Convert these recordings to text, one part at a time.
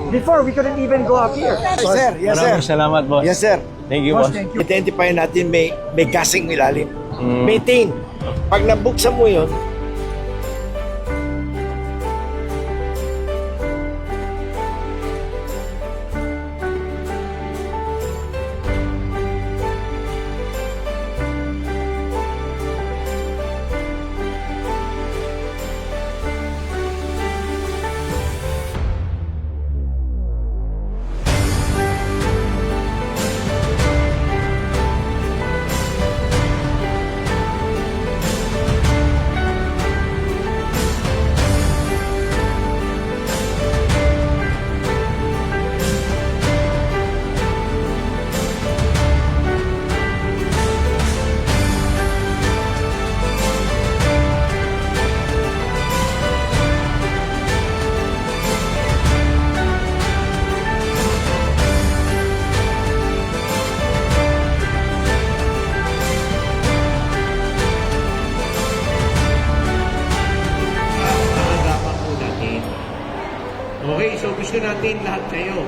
Before, we couldn't even go up here. Sir, yes sir. Maraming salamat, boss. Yes sir. Thank you, Boss, boss. thank you. Identify natin may gasing ilalim. Mm. Maintain. Pag nabuksan mo yun, Pag-agapan po natin. Okay, so gusto natin lahat kayo.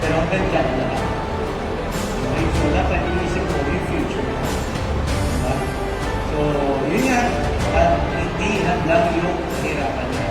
Pero ang ganda na lahat. Okay, so dapat iisip mo yung future. Diba? So, yun yan. At hindi lang yung hirapan niya.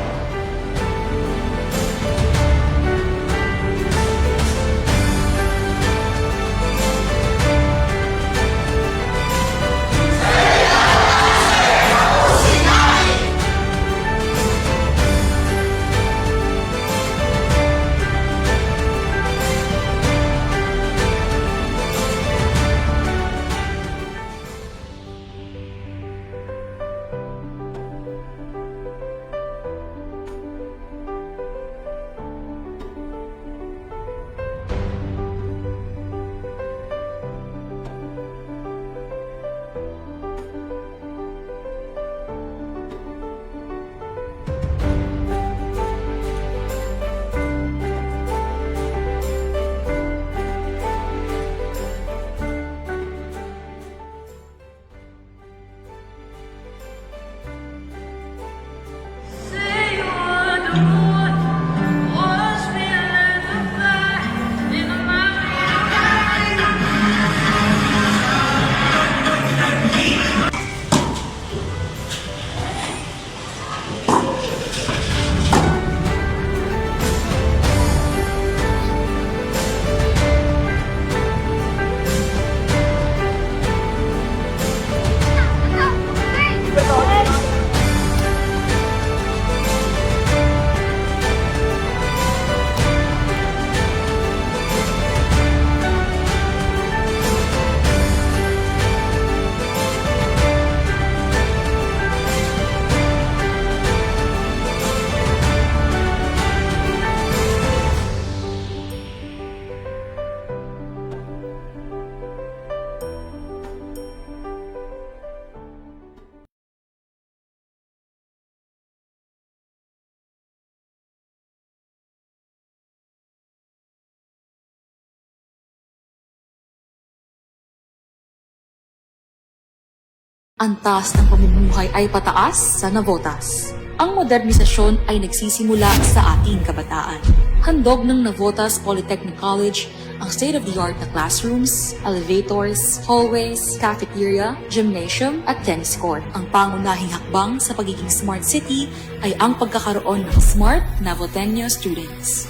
Ang taas ng pamumuhay ay pataas sa Navotas. Ang modernisasyon ay nagsisimula sa ating kabataan. Handog ng Navotas Polytechnic College ang state-of-the-art na classrooms, elevators, hallways, cafeteria, gymnasium at tennis court. Ang pangunahing hakbang sa pagiging smart city ay ang pagkakaroon ng smart Navoteño students.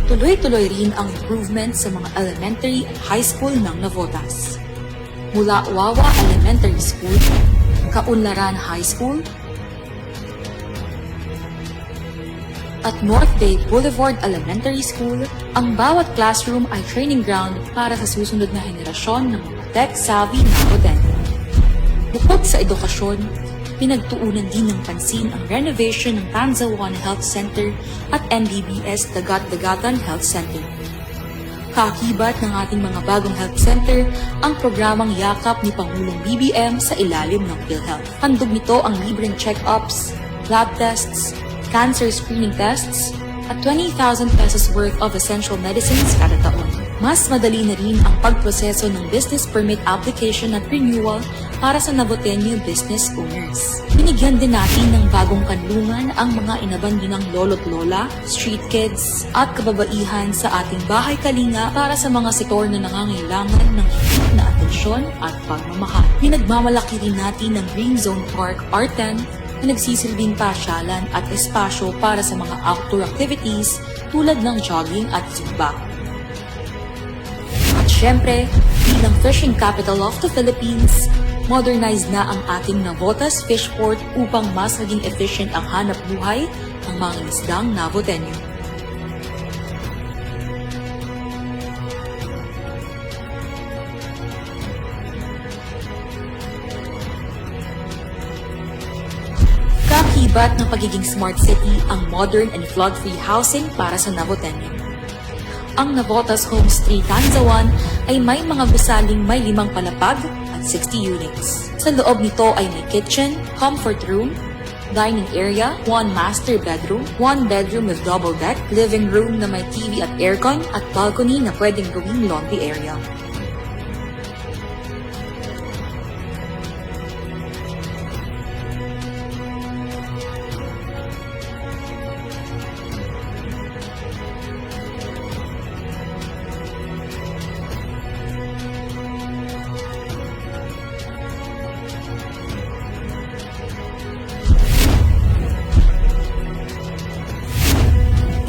Tuloy-tuloy rin ang improvement sa mga elementary at high school ng Navotas. Mula Wawa Elementary School, Kaunlaran High School, At North Bay Boulevard Elementary School, ang bawat classroom ay training ground para sa susunod na henerasyon ng mga tech-savvy Navotenyo. Bukod sa edukasyon, pinagtuunan din ng pansin ang renovation ng Tanza 1 Health Center at MBBS Dagat-Dagatan Health Center. Kakibat ng ating mga bagong health center ang programang yakap ni Pangulong BBM sa ilalim ng PhilHealth. Handog nito ang libreng check-ups, lab tests, cancer screening tests, at 20,000 pesos worth of essential medicines kada taon. Mas madali na rin ang pagproseso ng business permit application at renewal para sa Navotenyo business owners. Binigyan din natin ng bagong kanlungan ang mga inabandonang lolo't lola, street kids, at kababaihan sa ating bahay kalinga para sa mga sektor na nangangailangan ng higit na atensyon at pagmamahal. Pinagmamalaki rin natin ng Green Zone Park R10 na nagsisilbing pasyalan at espasyo para sa mga outdoor activities tulad ng jogging at zumba. At syempre, bilang fishing capital of the Philippines, modernized na ang ating Navotas Fishport upang mas maging efficient ang hanap buhay ng mga isdang Navotenyo. Kakibat ng pagiging smart city ang modern and flood-free housing para sa Navotenyo. Ang Navotas Homes 3 Tanza 1 ay may mga gusaling may 5 palapag at 60 units. Sa loob nito ay may kitchen, comfort room, dining area, 1 master bedroom, 1 bedroom with double deck, living room na may TV at aircon, at balcony na pwedeng gawing laundry area.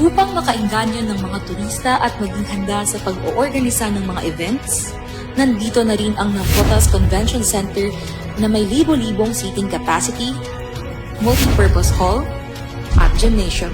Upang makainganyo ng mga turista at maging handa sa pag-oorganisa ng mga events, nandito na rin ang Navotas Convention Center na may libo-libong seating capacity, multi-purpose hall, at gymnasium.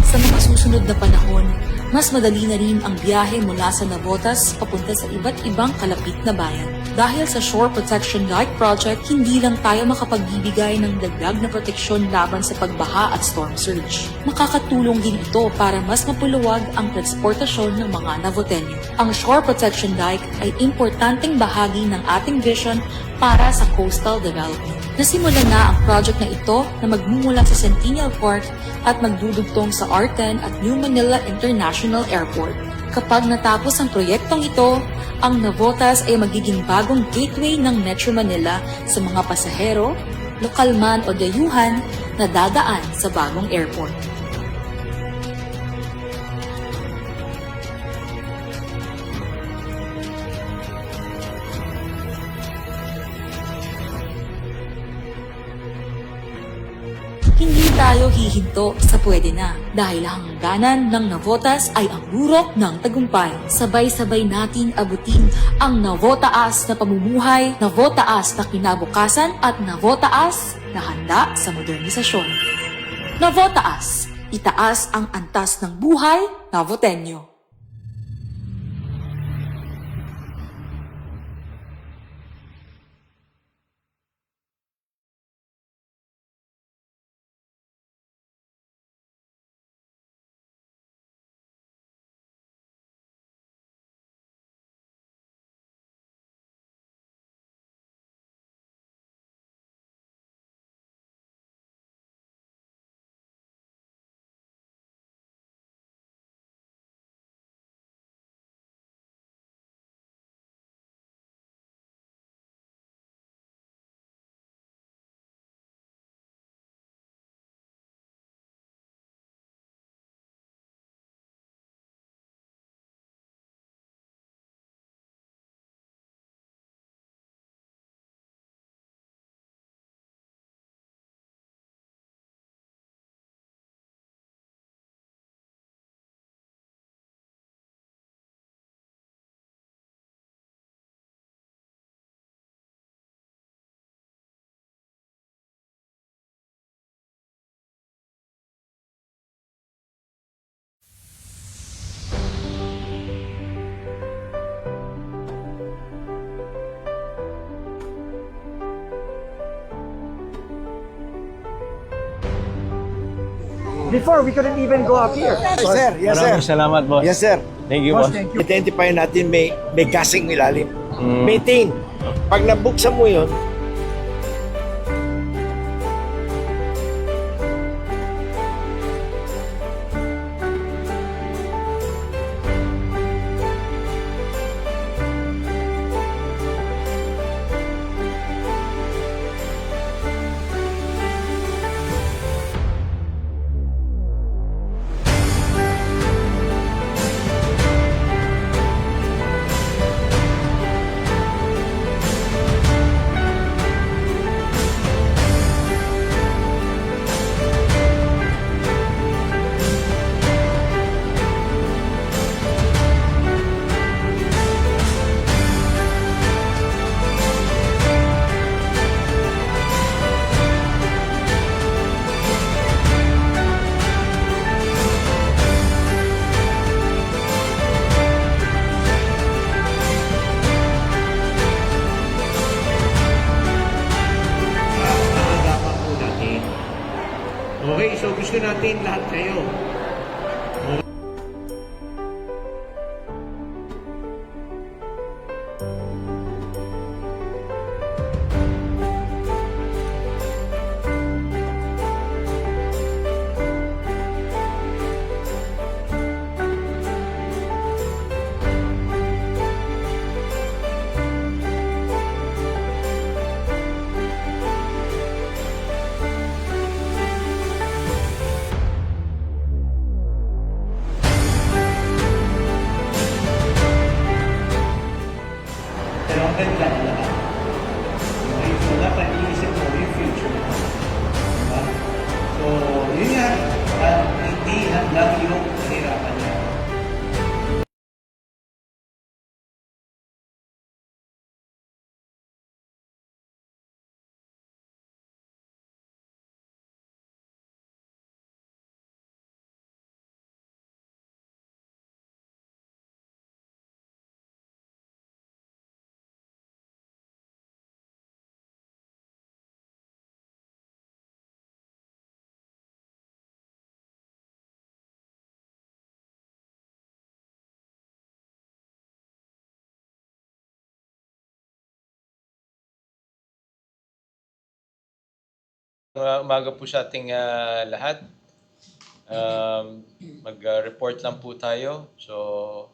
Sa mga susunod na panahon, mas madali na rin ang biyahe mula sa Navotas papunta sa iba't ibang kalapit na bayan. Dahil sa Shore Protection Dike Project, hindi lang tayo makapagbibigay ng dagdag na proteksyon laban sa pagbaha at storm surge. Makakatulong din ito para mas mapuluwag ang transportasyon ng mga Navotenyo. Ang Shore Protection Dike ay importanteng bahagi ng ating vision para sa coastal development. Nasimulan na ang project na ito na magmumula sa Centennial Park at magdudugtong sa R10 at New Manila International Airport. Kapag natapos ang proyektong ito, ang Navotas ay magiging bagong gateway ng Metro Manila sa mga pasahero, lokal man o dayuhan na dadaan sa bagong airport. Hindi tayo hihinto sa pwede na dahil ang hangganan ng Navotas ay ang burok ng tagumpay. Sabay-sabay natin abutin ang Navotaas na pamumuhay, Navotaas na kinabukasan at Navotaas na handa sa modernisasyon. Navotaas, itaas ang antas ng buhay, Navotenyo. Before, we couldn't even go up here. Yes, sir. Yes, sir. Maraming salamat, boss. Yes, sir. Thank you, Boss, boss. thank you. Identify natin may gasing ilalim. Mm. Maintain. Pag nabuksan mo yun, Maagapan po natin. Okay, so gusto natin lahat kayo. Pero ang ganda na lahat. Okay, so dapat iisip mo yung future mo. Diba? So, yun nga. At hindi lang yung kahirapan niya. Umaga po sa ating lahat. Mag-report lang po tayo. So,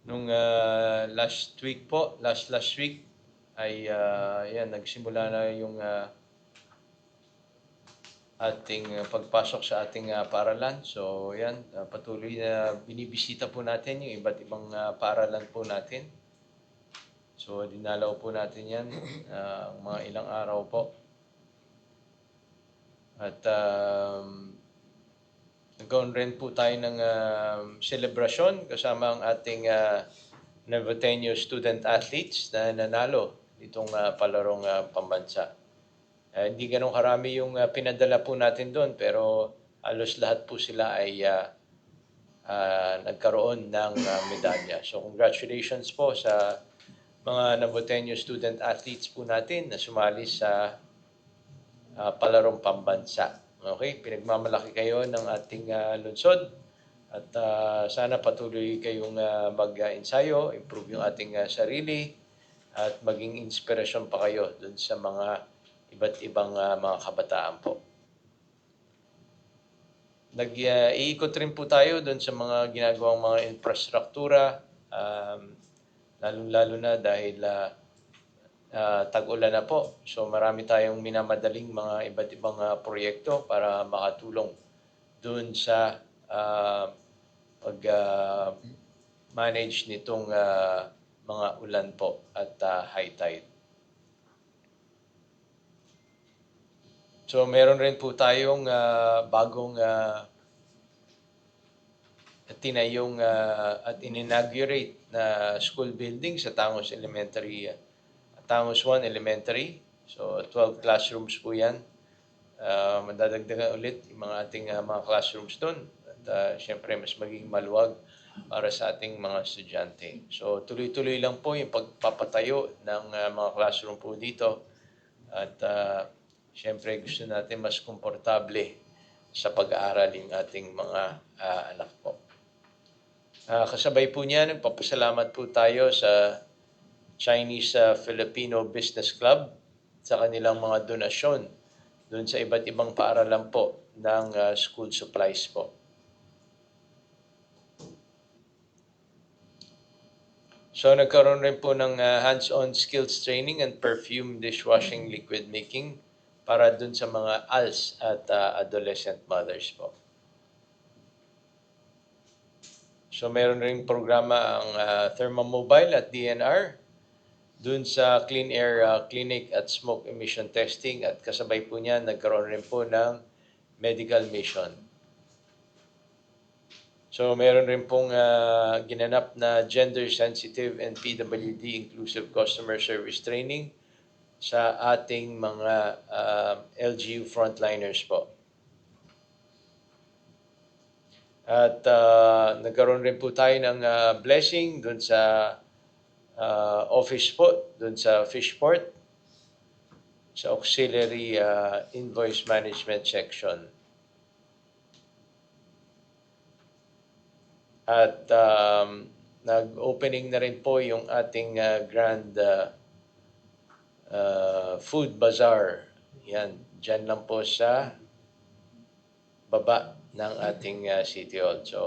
nung last week po, last week, ay yan, nagsimula na yung ating pagpasok sa ating paaralan. So, yan, patuloy na binibisita po natin yung iba't ibang paaralan po natin. So, dinalaw po natin yan mga ilang araw po. At nagkaroon rin po tayo ng selebrasyon kasama ang ating Navoteño student athletes na nanalo itong palarong pambansa. Hindi ganun karami yung pinadala po natin doon, pero halos lahat po sila ay nagkaroon ng medalya. So congratulations po sa mga Navoteño student athletes po natin na sumali sa palarong pambansa. Okay, pinagmamalaki kayo ng ating lungsod at sana patuloy kayong mag-ensayo, improve yung ating sarili at maging inspirasyon pa kayo dun sa mga iba't ibang mga kabataan po. Nag-iikot rin po tayo dun sa mga ginagawang mga infrastruktura, lalong-lalo na dahil tag-ulan na po. So marami tayong minamadaling mga iba't ibang proyekto para makatulong doon sa pag-manage nitong mga ulan po at high tide. So meron rin po tayong bagong tinayong at in-inaugurate na school building sa Tangos Elementary, Tangos 1 Elementary. So 12 classrooms po yan. Madadagdagan ulit yung mga ating mga classrooms doon. At syempre mas maging maluwag para sa ating mga estudyante. So tuloy-tuloy lang po yung pagpapatayo ng mga classroom po dito. At syempre gusto natin mas komportable sa pag-aaral yung ating mga anak po. Kasabay po niya, nagpapasalamat po tayo sa Chinese Filipino Business Club sa kanilang mga donasyon doon sa iba't ibang paaralan po ng school supplies po. So nagkaroon rin po ng hands-on skills training and perfume dishwashing liquid making para dun sa mga ALS at adolescent mothers po. So meron ring programa ang Thermomobile at DNR dun sa Clean Air Clinic at Smoke Emission Testing at kasabay po niya nagkaroon rin po ng medical mission. So meron rin pong ginanap na Gender Sensitive and PWD Inclusive Customer Service Training sa ating mga LGU frontliners po. At nagkaroon rin po tayo ng blessing dun sa office po, dun sa Fishport, sa Auxiliary Invoice Management Section. At nag-opening na rin po yung ating grand food bazaar. Yan, dyan lang po sa baba ng ating City Hall. So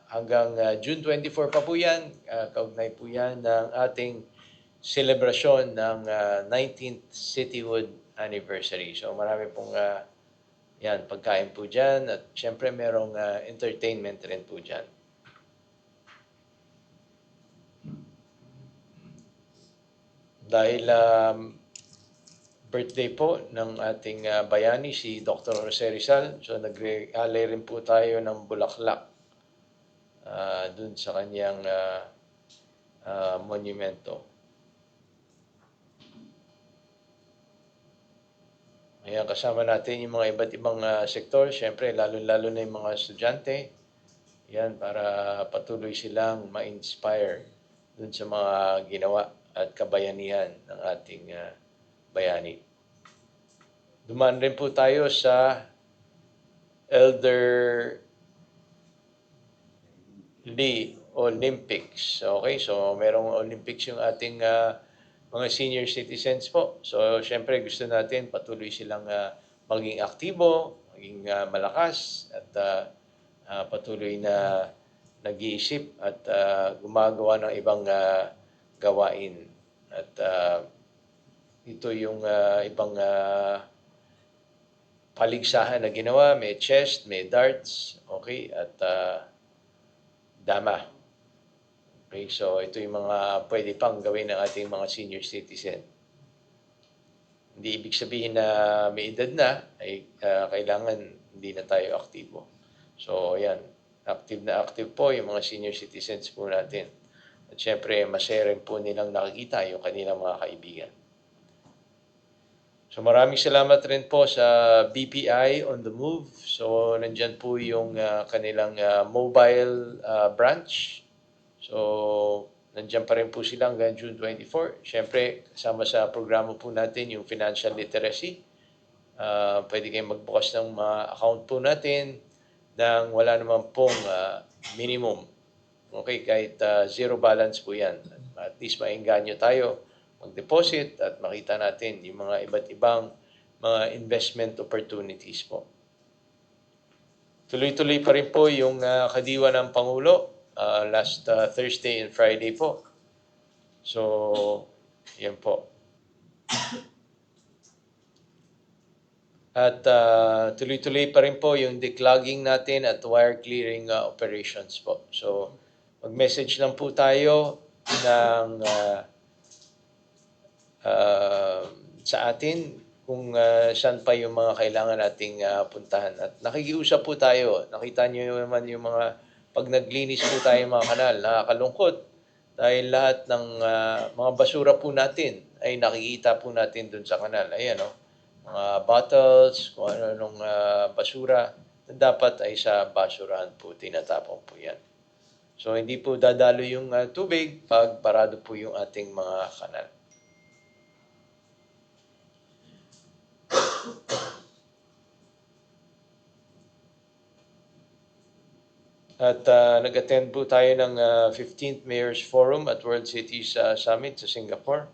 hanggang June 24 pa po yan, kaugnay po yan ng ating celebration ng 19th Cityhood Anniversary. So marami pong yan, pagkain po dyan at syempre merong entertainment rin po dyan. Dahil birthday po ng ating bayani, si Dr. Jose Rizal, so nag-alay rin po tayo ng bulaklak dun sa kanyang monumento. Ayan, kasama natin yung mga iba't ibang sektor, syempre lalo-lalo na yung mga estudyante. Yan, para patuloy silang ma-inspire dun sa mga ginawa at kabayanihan ng ating bayani. Dumaan rin po tayo sa Elderly Olympics. Okay, so merong Olympics yung ating mga senior citizens po. So, syempre gusto natin patuloy silang maging aktibo, maging malakas, at patuloy na nag-iisip at gumagawa ng ibang gawain. At ito yung ibang paligsahan na ginawa. May chess, may darts, okay, at dama. Okay, so ito yung mga pwede pang gawin ng ating mga senior citizen. Hindi ibig sabihin na may edad na, ay kailangan hindi na tayo aktibo. So, yan. Active po yung mga senior citizens po natin. At syempre, masaya rin po nilang nakikita yung kanilang mga kaibigan. So maraming salamat rin po sa BPI on the Move. So nandyan po yung kanilang mobile branch. So nandyan pa rin po sila hanggang June 24. Syempre, kasama sa programa po natin yung financial literacy. Pwede kayong magbukas ng mga account po natin nang wala naman pong minimum. Okay, kahit zero balance po yan. At least maengganyo tayo mag-deposit at makita natin yung mga iba't ibang mga investment opportunities po. Tuloy-tuloy pa rin po yung kadiwa ng Pangulo last Thursday and Friday po. So, yan po. At tuloy-tuloy pa rin po yung declogging natin at wire clearing operations po. So, mag-message lang po tayo ng sa atin kung saan pa yung mga kailangan nating puntahan. At nakikiusap po tayo. Nakita nyo naman yung mga pag naglinis po tayo mga kanal, nakakalungkot. Dahil lahat ng mga basura po natin ay nakikita po natin dun sa kanal. Ayan, mga bottles, kung ano-anong basura, dapat ay sa basurahan po, tinatapon po yan. So, hindi po dadalo yung tubig pag parado po yung ating mga kanal. At nag-attend po tayo ng 15th Mayor's Forum at World Cities Summit sa Singapore.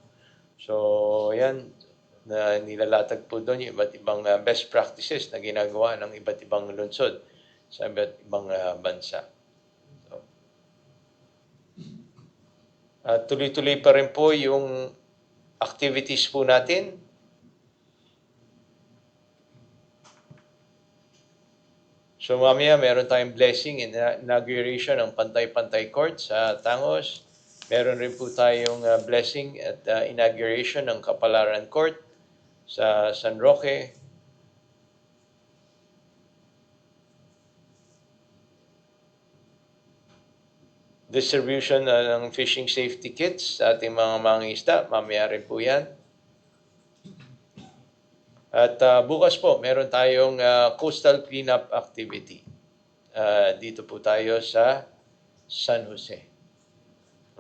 So, yan, na nilalatag po doon yung iba't ibang best practices na ginagawa ng iba't ibang lungsod sa iba't ibang bansa. So, at tuloy-tuloy pa rin po yung activities po natin. So mamaya meron tayong blessing and inauguration ng Pantay-Pantay Court sa Tangos. Meron rin po tayong blessing at inauguration ng Kapalaran Court sa San Roque. Distribution ng fishing safety kits sa ating mga mangingisda. Mamaya rin po yan. At bukas po, meron tayong coastal cleanup activity. Dito po tayo sa San Jose.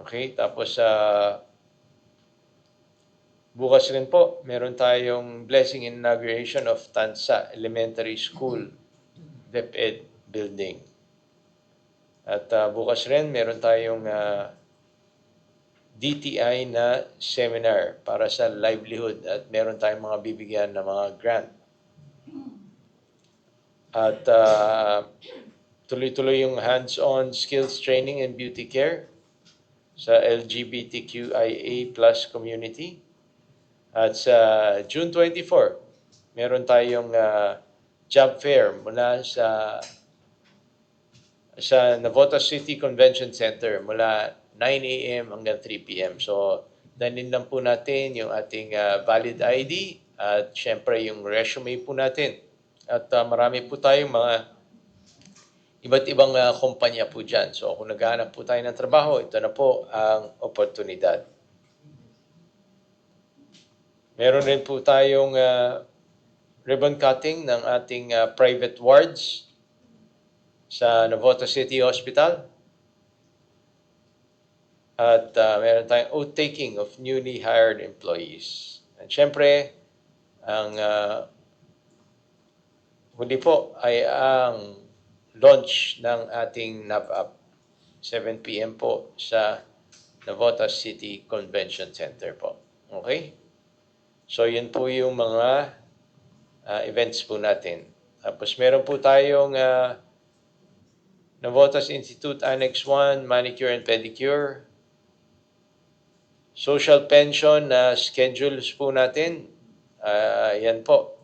Okay, tapos bukas rin po, meron tayong blessing inauguration of Tansa Elementary School DepEd Building. At bukas rin, meron tayong DTI na seminar para sa livelihood at meron tayong mga bibigyan na mga grant. At tuloy-tuloy yung hands-on skills training and beauty care sa LGBTQIA+ community. At sa June 24, meron tayong job fair mula sa Navotas City Convention Center mula 9 a.m. hanggang 3 p.m. So, dalhin lang po natin yung ating valid ID at syempre yung resume po natin. At marami po tayong mga iba't ibang kumpanya po dyan. So, kung naghahanap po tayo ng trabaho, ito na po ang oportunidad. Meron rin po tayong ribbon cutting ng ating private wards sa Navotas City Hospital. At meron tayong oath-taking of newly hired employees. At syempre, ang huli po ay ang launch ng ating NAVAP. 7 p.m. po sa Navotas City Convention Center po. Okay? So, yun po yung mga events po natin. Tapos meron po tayong Navotas Institute Annex 1, Manicure and Pedicure. Social pension na schedules po natin. Yan po.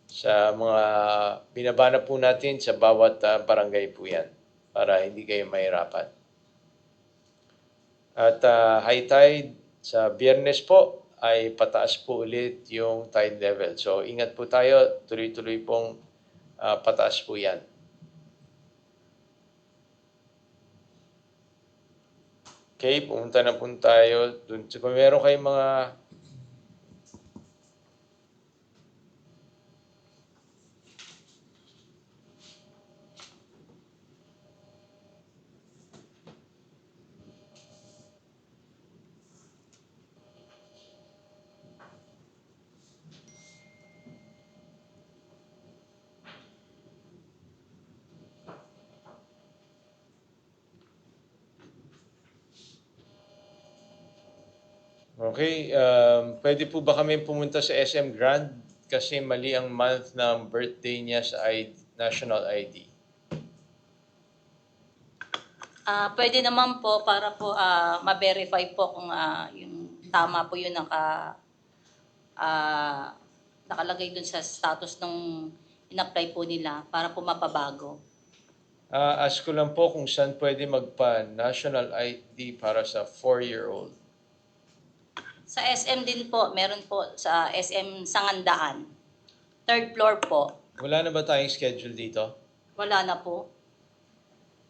Sa mga binabana po natin sa bawat barangay po yan para hindi kayo mahirapan. At high tide sa Biyernes po ay pataas po ulit yung tide level. So ingat po tayo, tuloy-tuloy pong pataas po yan. Okay, pumunta na po tayo dun. So, kung meron kayong mga okay, pwede po ba kami pumunta sa SM Grand kasi mali ang month ng birthday niya sa national ID? Pwede naman po para po ma-verify po kung yung tama po yun nakalagay dun sa status ng in-apply po nila para po mapabago. Ask ko lang po kung saan pwede magpa-national ID para sa 4-year-old. Sa SM din po, meron po sa SM Sangandaan. 3rd floor po. Wala na ba tayong schedule dito? Wala na po.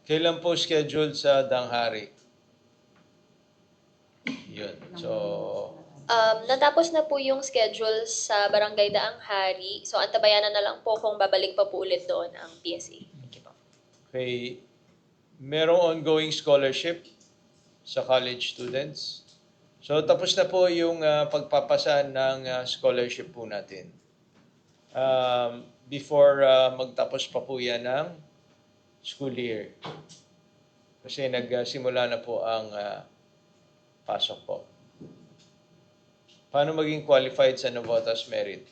Kailan po scheduled sa Danghari? Yun. So, Natapos na po yung schedule sa Barangay Daang Hari. So, antabayanan na lang po kung babalik pa po ulit doon ang PSA. okay, merong ongoing scholarship sa college students. So, tapos na po yung pagpapasa ng scholarship po natin. Before magtapos pa po yan ng school year. Kasi nagsimula na po ang pasok po. Paano maging qualified sa Navotas Merit?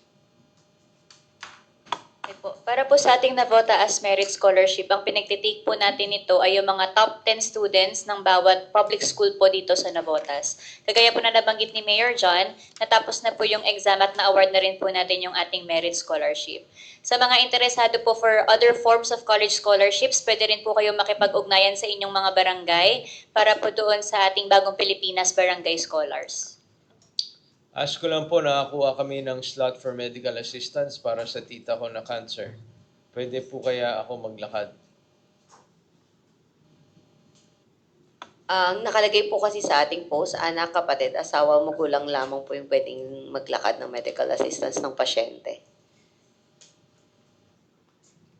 Okay po. Para po sa ating Navota as Merit Scholarship, ang pinagtitake po natin ito ay yung mga top 10 students ng bawat public school po dito sa Navotas. Kagaya po na nabanggit ni Mayor John, natapos na po yung exam at na-award na rin po natin yung ating Merit Scholarship. Sa mga interesado po for other forms of college scholarships, pwede rin po kayo makipag-ugnayan sa inyong mga barangay para po doon sa ating Bagong Pilipinas Barangay Scholars. Ask ko lang po, nakakuha kami ng slot for medical assistance para sa tita ko na cancer. Pwede po kaya ako maglakad? Ang nakalagay po kasi sa ating post, anak, kapatid, asawa, magulang lamang po yung pwedeng maglakad ng medical assistance ng pasyente.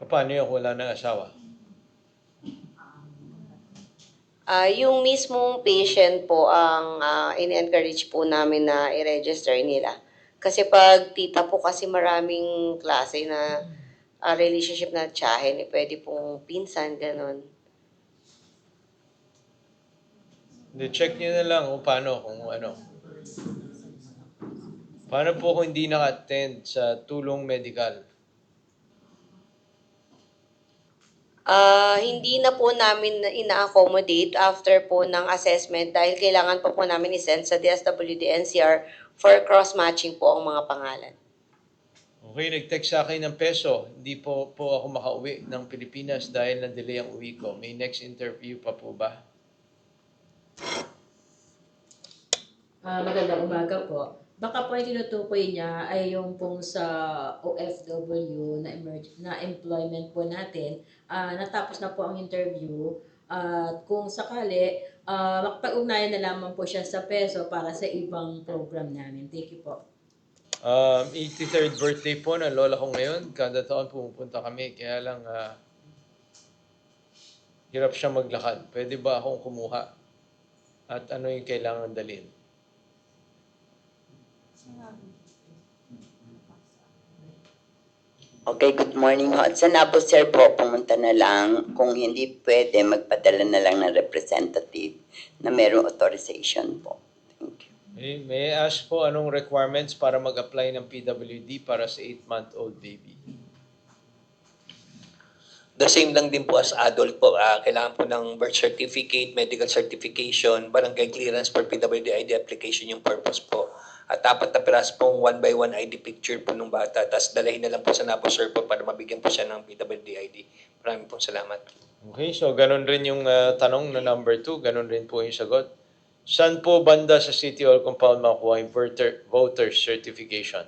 Paano yung wala ng asawa? Yung mismong patient po ang in-encourage po namin na i-register nila. Kasi pag tita po kasi maraming klase na relationship na tiyahin, pwede pong pinsan, ganun. Check nyo na lang kung paano, kung ano. Paano po kung hindi naka-attend sa tulong medical? Hindi na po namin ina-accommodate after po ng assessment dahil kailangan pa po namin i-send sa DSWD NCR for cross-matching po ang mga pangalan. Okay, nag-text sa akin ng peso. Hindi po ako makauwi ng Pilipinas dahil na-delay ang uwi ko. May next interview pa po ba? Magandang umaga po. Baka po yung tinutukoy niya ay yung pong sa OFW na employment po natin. Natapos na po ang interview. At kung sakali, makapag-ugnayan na lamang po siya sa peso para sa ibang program namin. Thank you po. 83rd birthday po ng lola ko ngayon. Kada taon pumupunta kami. Kaya lang, hirap siya maglakad. Pwede ba akong kumuha? At ano yung kailangan dalhin? Okay, good morning ho. Sa Nabo, sir po, pumunta na lang. Kung hindi pwede, magpadala na lang ng representative na mayroong authorization po. Thank you. May I ask po anong requirements para mag-apply ng PWD para sa 8-month-old baby? The same lang din po as adult po. Kailangan po ng birth certificate, medical certification, barangay clearance for PWD ID application yung purpose po. At dapat na piras pong 1x1 ID picture po ng bata. Tapos dalahin na lang po sa NAPO sir po para mabigyan po siya ng PWD ID. Maraming po salamat. Okay, so ganun rin yung tanong na number 2, ganun rin po yung sagot. Saan po banda sa City Hall compound makuha yung voter certification?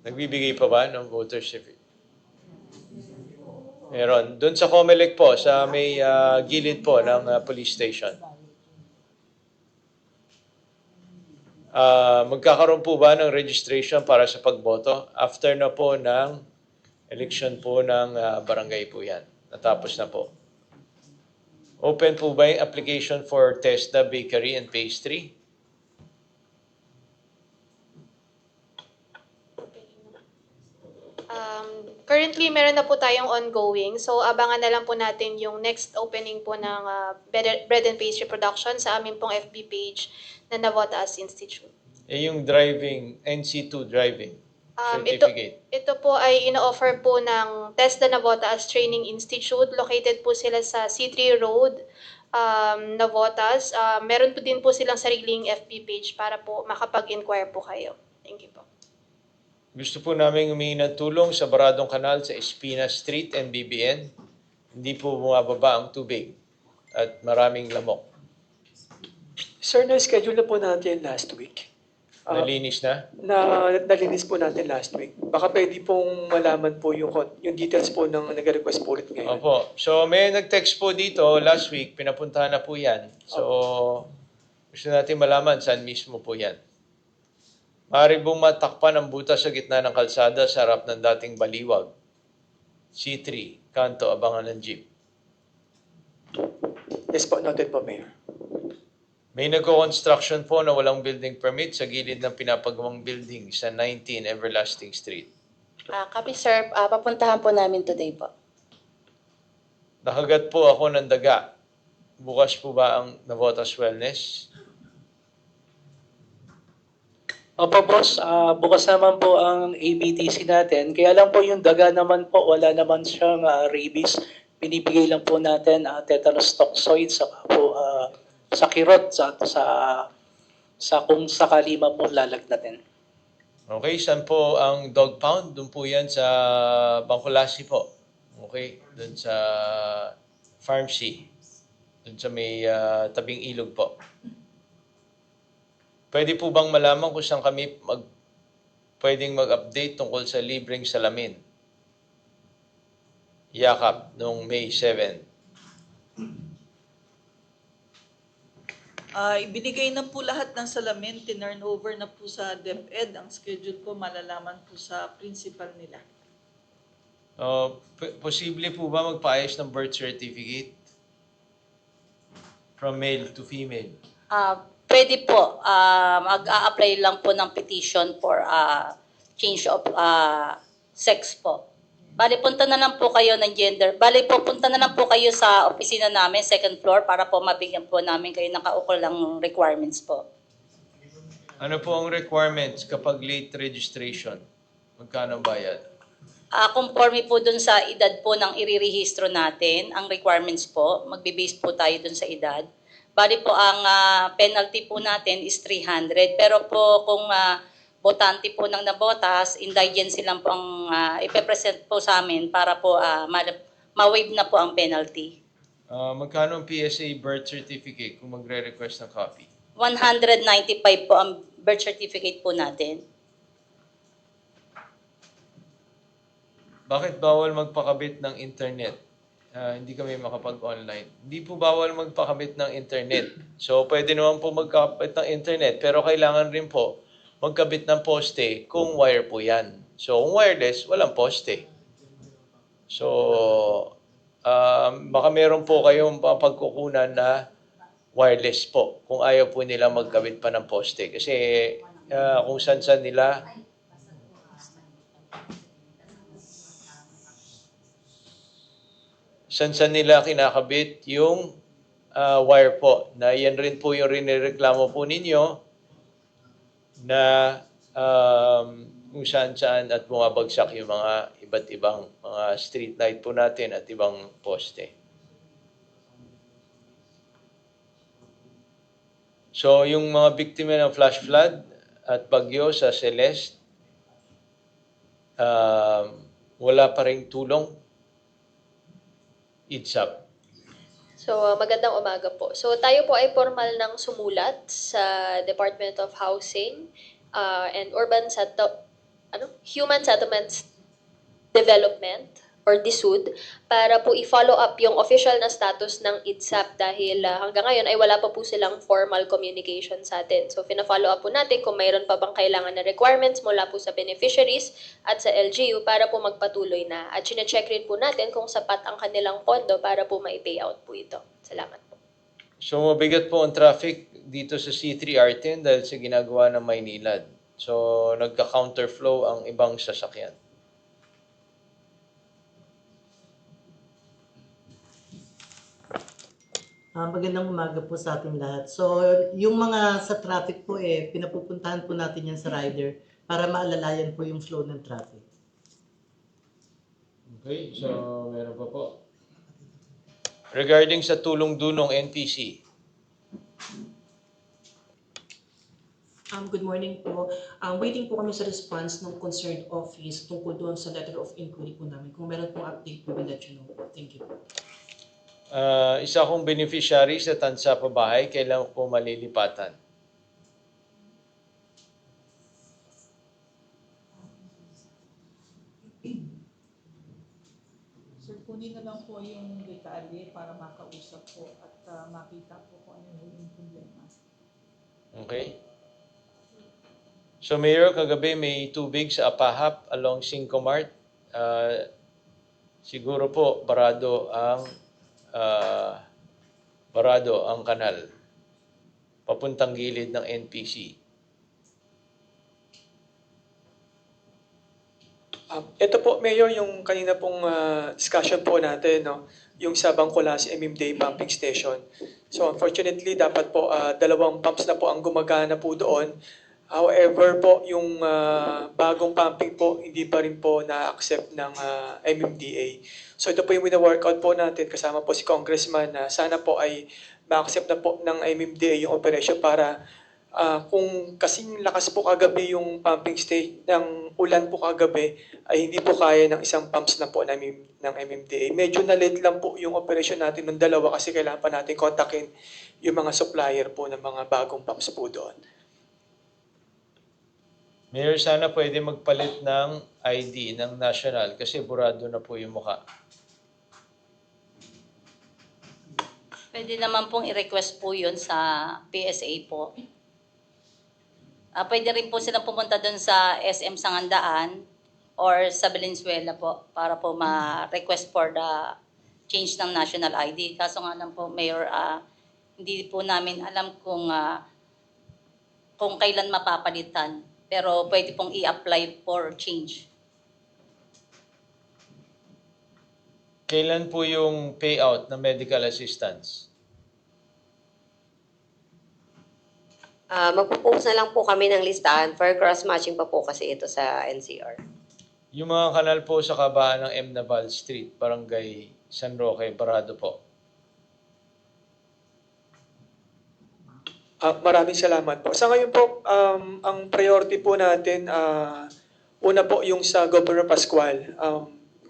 Nagbibigay pa ba ng voter certificate? Meron. Doon sa Comelec po, sa may gilid po ng police station. Magkakaroon po ba ng registration para sa pagboto? After na po ng election po ng barangay po yan. Natapos na po. Open po ba yung application for TESDA Bakery and Pastry? Currently, meron na po tayong ongoing. So, abangan na lang po natin yung next opening po ng Bread and Pastry Production sa amin pong FB page na Navotas Institute. Yung driving, NC2 driving certificate. Ito po ay ino-offer po ng TESDA Navotas Training Institute. Located po sila sa C3 Road, Navotas. Meron po din po silang sariling FB page para po makapag-inquire po kayo. Thank you po. Gusto po namin humingi ng tulong sa Baradong Kanal sa Espina Street and BBN. Hindi po bumababa ang tubig at maraming lamok. Sir, na-schedule na po natin last week. Nalinis na? Nalinis po natin last week. Baka pwede pong malaman po yung details po ng nag-request po ulit ngayon. Opo. So may nag-text po dito last week, pinapuntahan na po yan. So gusto natin malaman saan mismo po yan. Maaari pong matakpan ang butas sa gitna ng kalsada sa harap ng dating baliwag. C3, kanto, abangan ng jeep. Yes po, noted po, Mayor. May nagko-construction po na walang building permit sa gilid ng pinapagawang building sa 19 Everlasting Street. Copy sir, papuntahan po namin today po. Nakagat po ako ng daga. Bukas po ba ang Navotas Wellness? Opo boss, bukas naman po ang ABTC natin. Kaya lang po yung daga naman po, wala naman siyang rabies. Binibigay lang po natin tetanus toxoid saka po sa kirot sa kung sakali man po lalagnatin. Okay, saan po ang dog pound? Doon po yan sa Bangkulasi po. Okay, doon sa Farm C. Doon sa may tabing ilog po. Pwede po bang malaman kung saan kami pwedeng mag-update tungkol sa libreng salamin? Yakap noong May 7. Ibinigay na po lahat ng salamin, tinurn over na po sa DepEd. Ang schedule po malalaman po sa principal nila. Posible po ba magpaayos ng birth certificate? From male to female? Pwede po, mag-a-apply lang po ng petition for change of sex po. Bali, punta na lang po kayo ng gender. Bali po, punta na lang po kayo sa opisina namin, second floor, para po mabigyan po namin kayo ng kaukulang requirements po. Ano po ang requirements kapag late registration? Magkano bayad? Conforme po dun sa edad po ng irirehistro natin, ang requirements po, magbe-base po tayo dun sa edad. Bali po, ang penalty po natin is 300. Pero po kung botante po ng nabotas, indigency lang po ang ipepresent po sa amin para po ma-waive na po ang penalty. Magkano ang PSA birth certificate kung magre-request ng copy? 195 po ang birth certificate po natin. Bakit bawal magpakabit ng internet? Hindi kami makapag-online. Hindi po bawal magpakabit ng internet. So, pwede naman po magkabit ng internet, pero kailangan rin po magkabit ng poste kung wire po yan. So, kung wireless, walang poste. So, baka meron po kayong pagkukunan na wireless po kung ayaw po nila magkabit pa ng poste. Kasi kung saan-saan nila kinakabit yung wire po. Na yan rin po yung rinireklamo po ninyo na kung saan-saan at bumabagsak yung mga iba't ibang mga street light po natin at ibang poste. So, yung mga biktima ng flash flood at bagyo sa Celeste, wala pa ring tulong. IDSAP. So, magandang umaga po. So, tayo po ay formal ng sumulat sa Department of Housing and Human Settlements Development or DSUD para po i-follow up yung official na status ng IDSAP dahil hanggang ngayon ay wala pa po silang formal communication sa atin. So, fina-follow up po natin kung mayroon pa bang kailangan na requirements mula po sa beneficiaries at sa LGU para po magpatuloy na. At sine-check rin po natin kung sapat ang kanilang pondo para po ma-payout po ito. Salamat po. So, mabigat po ang traffic dito sa C3R10 dahil sa ginagawa ng Maynilad. So, nagka-counterflow ang ibang sasakyan. Magandang umaga po sa ating lahat. So, yung mga sa traffic po pinapupuntahan po natin yan sa rider para maalalayan po yung flow ng traffic. Okay, so meron pa po. Regarding sa tulong-dunong NPC. Good morning po. Waiting po kami sa response ng concerned office tungkol doon sa letter of inquiry po namin. Kung meron pong update po, we'll let you know. Thank you po. Isa kong beneficiary sa Tansa Pabahay, kailan po malilipatan? Sir, kunin na lang po yung detalye para makausap po at makita po kung ano yung problema. Okay. So, Mayor, kagabi may tubig sa Apahap along Cinco Mart. Siguro po, barado ang kanal papuntang gilid ng NPC. Ito po, Mayor, yung kanina pong discussion po natin, no? Yung sa Bangkulas MMDA pumping station. So unfortunately, dapat po 2 pumps na po ang gumagana po doon. However po, yung bagong pumping po, hindi pa rin po na-accept ng MMDA. So ito po yung wina-workout po natin kasama po si Congressman na sana po ay ma-accept na po ng MMDA yung operation para kung kasing lakas po kagabi yung pumping stage ng ulan po kagabi ay hindi po kaya ng isang pumps na po ng MMDA. Medyo na-late lang po yung operation natin ng 2 kasi kailangan pa natin kontakin yung mga supplier po ng mga bagong pumps po doon. Mayor, sana pwede magpalit ng ID ng national kasi burado na po yung mukha. Pwede naman pong i-request po yun sa PSA po. Pwede rin po silang pumunta doon sa SM Sangandaan or sa Valenzuela po para po ma-request for the change ng national ID. Kaso nga lang po, Mayor, hindi po namin alam kung kailan mapapalitan. Pero pwede pong i-apply for change. Kailan po yung payout ng medical assistance? Magpo-post na lang po kami ng listahan for cross-matching pa po kasi ito sa NCR. Yung mga kanal po sa kabaan ng M. Naval Street, Barangay San Roque, barado po. Maraming salamat po. Sa ngayon po, ang priority po natin, una po yung sa Governor Pascual.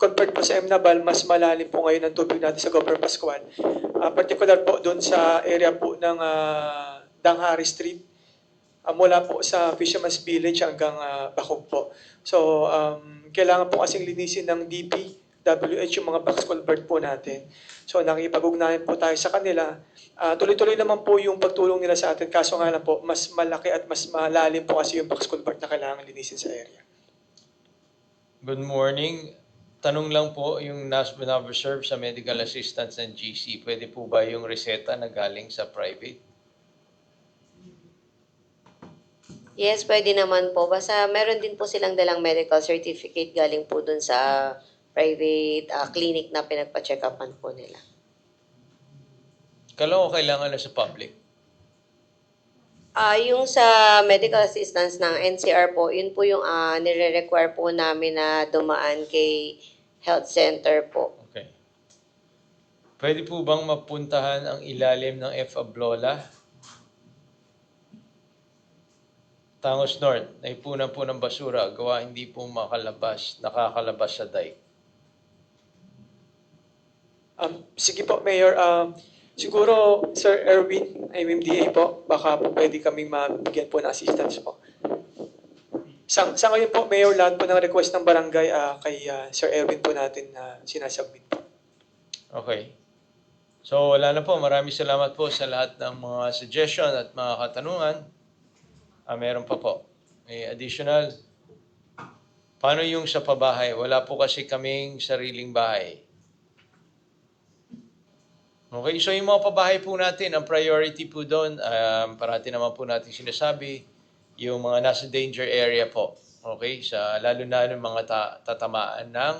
Compared po sa M. Naval, mas malalim po ngayon ang tubig natin sa Governor Pascual. Particular po doon sa area po ng Danghari Street, mula po sa Fisherman's Village hanggang Bacog po. So, kailangan po kasing linisin ng DPWH yung mga box culvert po natin. So, nakipag-ugnayan po tayo sa kanila. Tuloy-tuloy naman po yung pagtulong nila sa atin. Kaso nga lang po, mas malaki at mas malalim po kasi yung box culvert na kailangan linisin sa area. Good morning. Tanong lang po, yung na-reserve sa medical assistance ng GC, pwede po ba yung reseta na galing sa private? Yes, pwede naman po. Basta meron din po silang dalang medical certificate galing po dun sa private clinic na pinagpa-check-upan po nila. Kailan kailangan na sa public? Yung sa medical assistance ng NCR po, yun po yung nire-require po namin na dumaan kay health center po. Okay. Pwede po bang mapuntahan ang ilalim ng F. Ablola? Tangos North, naipunan po ng basura, gawa hindi po nakakalabas sa dike. Sige po, Mayor. Siguro, Sir Erwin, MMDA po, baka po pwede kaming mabigyan po ng assistance po. Sa ngayon po, Mayor, lahat po ng request ng barangay kay Sir Erwin po natin na sinasubmit po. Okay. So, wala na po. Maraming salamat po sa lahat ng mga suggestion at mga katanungan. Meron pa po. May additional. Paano yung sa pabahay? Wala po kasi kaming sariling bahay. Okay, so yung mga pabahay po natin, ang priority po doon, parati naman po natin sinasabi, yung mga nasa danger area po. Okay, lalo na yung mga tatamaan ng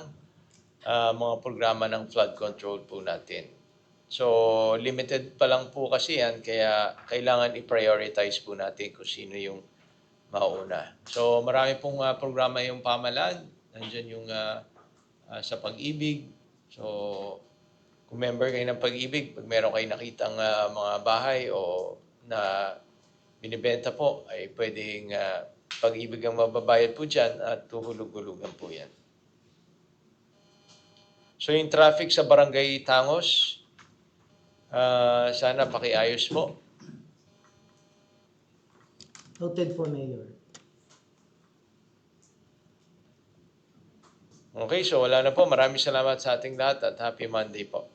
mga programa ng flood control po natin. So, limited pa lang po kasi yan, kaya kailangan i-prioritize po natin kung sino yung mauna. So, marami pong programa yung pamahalaan. Nandiyan yung sa Pag-ibig. So, kung member kayo ng Pag-ibig, pag meron kayo nakitang mga bahay o na binibenta po, ay pwedeng Pag-ibig ang mababayad po dyan at tuhulog-hulugan po yan. So, yung traffic sa Barangay Tangos, sana pakiayos po. Noted po, Mayor. Okay, so wala na po. Maraming salamat sa ating lahat at happy Monday po.